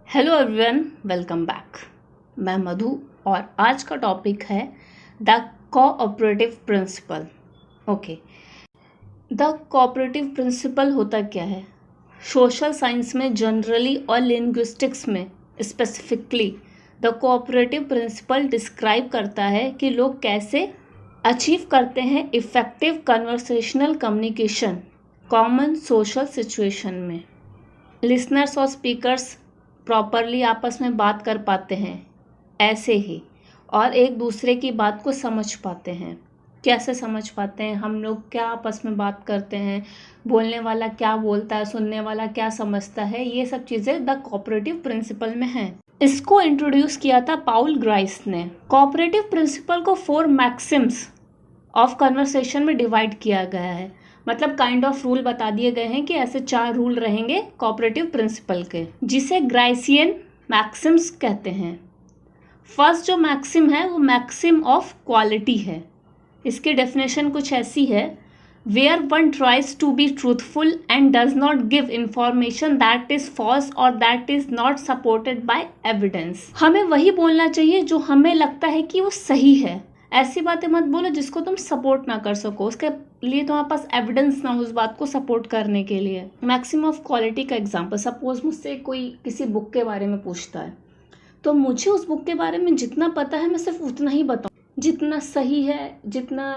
Hello everyone, welcome back. मैं मधु और आज का टॉपिक है the cooperative principal. Okay, the cooperative principal होता क्या है? सोशल साइंस में जनरली और लिंग्विस्टिक्स में specifically the cooperative principal describe करता है कि लोग कैसे अचीव करते हैं effective conversational communication common social situation में। लिसनर्स और स्पीकर्स प्रॉपरली आपस में बात कर पाते हैं ऐसे ही, और एक दूसरे की बात को समझ पाते हैं। कैसे समझ पाते हैं? हम लोग क्या आपस में बात करते हैं, बोलने वाला क्या बोलता है, सुनने वाला क्या समझता है, ये सब चीज़ें द कोऑपरेटिव प्रिंसिपल में हैं। इसको इंट्रोड्यूस किया था पाउल ग्राइस ने। कोऑपरेटिव प्रिंसिपल को 4 मैक्सिम्स ऑफ कन्वर्सेशन में डिवाइड किया गया है। मतलब काइंड ऑफ रूल बता दिए गए हैं कि ऐसे 4 रूल रहेंगे कोऑपरेटिव प्रिंसिपल के, जिसे ग्राइसियन मैक्सिम्स कहते हैं। फर्स्ट जो मैक्सिम है वो मैक्सिम ऑफ क्वालिटी है। इसकी डेफिनेशन कुछ ऐसी है: where one tries to be truthful and does not give information that is false और that is not supported by evidence. हमें वही बोलना चाहिए जो हमें लगता है कि वो सही है। ऐसी बातें मत बोलो जिसको तुम सपोर्ट ना कर सको, उसके लिए तुम्हारे पास एविडेंस ना हो उस बात को सपोर्ट करने के लिए। मैक्सिमम ऑफ क्वालिटी का एग्जांपल, सपोज मुझसे कोई किसी बुक के बारे में पूछता है, तो मुझे उस बुक के बारे में जितना पता है मैं सिर्फ उतना ही बताऊँ। जितना सही है, जितना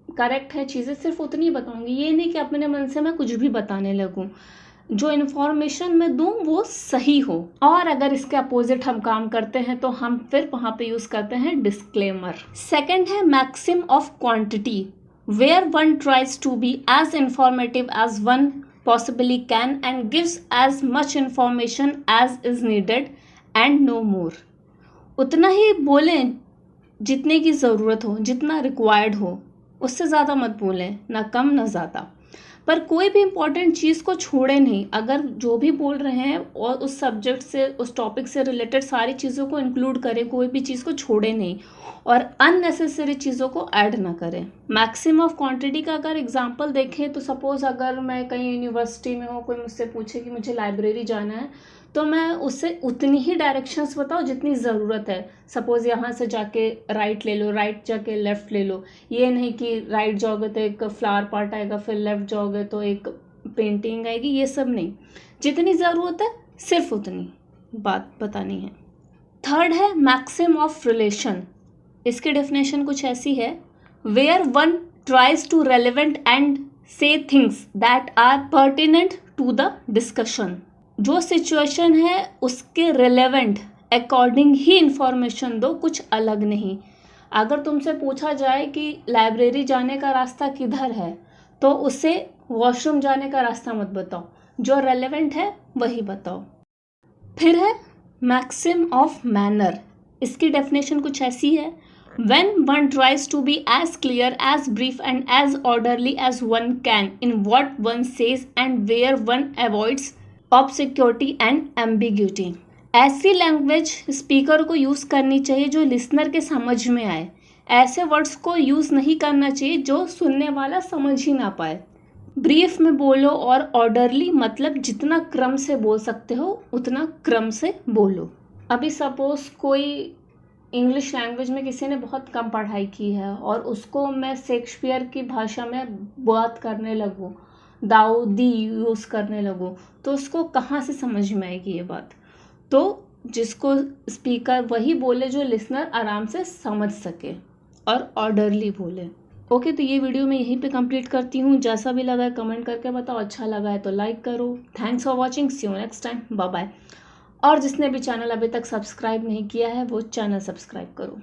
करेक्ट है चीज़ें, सिर्फ उतनी ही बताऊँगी। ये नहीं कि अपने मन से मैं कुछ भी बताने लगूँ। जो इन्फॉर्मेशन मैं दूँ वो सही हो। और अगर इसके अपोजिट हम काम करते हैं तो हम फिर वहाँ पे यूज़ करते हैं डिस्क्लेमर। सेकंड है maxim of quantity, where one tries to be as informative as one possibly can and gives as much information as is needed and no more. उतना ही बोलें जितने की ज़रूरत हो, जितना रिक्वायर्ड हो, उससे ज़्यादा मत बोलें, ना कम ना ज़्यादा। पर कोई भी इम्पॉर्टेंट चीज़ को छोड़े नहीं। अगर जो भी बोल रहे हैं और उस सब्जेक्ट से, उस टॉपिक से रिलेटेड सारी चीज़ों को इंक्लूड करें, कोई भी चीज़ को छोड़े नहीं और अननेसेसरी चीज़ों को ऐड ना करें। मैक्सिमम ऑफ क्वांटिटी का अगर एग्जांपल देखें तो सपोज़ अगर मैं कहीं यूनिवर्सिटी में हूँ, कोई मुझसे पूछे कि मुझे लाइब्रेरी जाना है, तो मैं उससे उतनी ही डायरेक्शंस बताऊँ जितनी ज़रूरत है। सपोज़ यहाँ से जाके राइट ले लो, राइट जाके लेफ़्ट ले लो। ये नहीं कि राइट जाओगे तो एक फ्लावर पार्ट आएगा, फिर लेफ़्ट जाओगे तो एक पेंटिंग आएगी। ये सब नहीं, जितनी ज़रूरत है सिर्फ उतनी बात बतानी है। थर्ड है मैक्सिम ऑफ रिलेशन। इसकी डेफिनेशन कुछ ऐसी है: where one tries to relevant and say things that are pertinent to the discussion. जो सिचुएशन है उसके रिलेवेंट अकॉर्डिंग ही इंफॉर्मेशन दो, कुछ अलग नहीं। अगर तुमसे पूछा जाए कि लाइब्रेरी जाने का रास्ता किधर है, तो उसे वॉशरूम जाने का रास्ता मत बताओ, जो रेलेवेंट है वही बताओ। फिर है मैक्सिम ऑफ मैनर। इसकी डेफिनेशन कुछ ऐसी है: when one tries to be as clear, as brief and as orderly as one can in what one says and where one avoids obscurity and ambiguity। ऐसी लैंग्वेज स्पीकर को use करनी चाहिए जो listener के समझ में आए। ऐसे वर्ड्स को यूज़ नहीं करना चाहिए जो सुनने वाला समझ ही ना पाए। ब्रीफ में बोलो और ऑर्डरली मतलब जितना क्रम से बोल सकते हो उतना क्रम से बोलो। अभी सपोज कोई इंग्लिश लैंग्वेज में किसी ने बहुत कम पढ़ाई की है और उसको मैं शेक्सपियर की भाषा में बात करने लगूँ, दाऊ दी यूज़ करने लगूँ, तो उसको कहाँ से समझ में आएगी ये बात? तो जिसको स्पीकर वही बोले जो लिसनर आराम से समझ सके और ऑर्डरली बोले। ओके, तो ये वीडियो मैं यहीं पे कंप्लीट करती हूँ। जैसा भी लगा है कमेंट करके बताओ, अच्छा लगा है तो लाइक करो। Thanks for watching, see you next time, bye bye. और जिसने भी चैनल अभी तक सब्सक्राइब नहीं किया है वो चैनल सब्सक्राइब करो।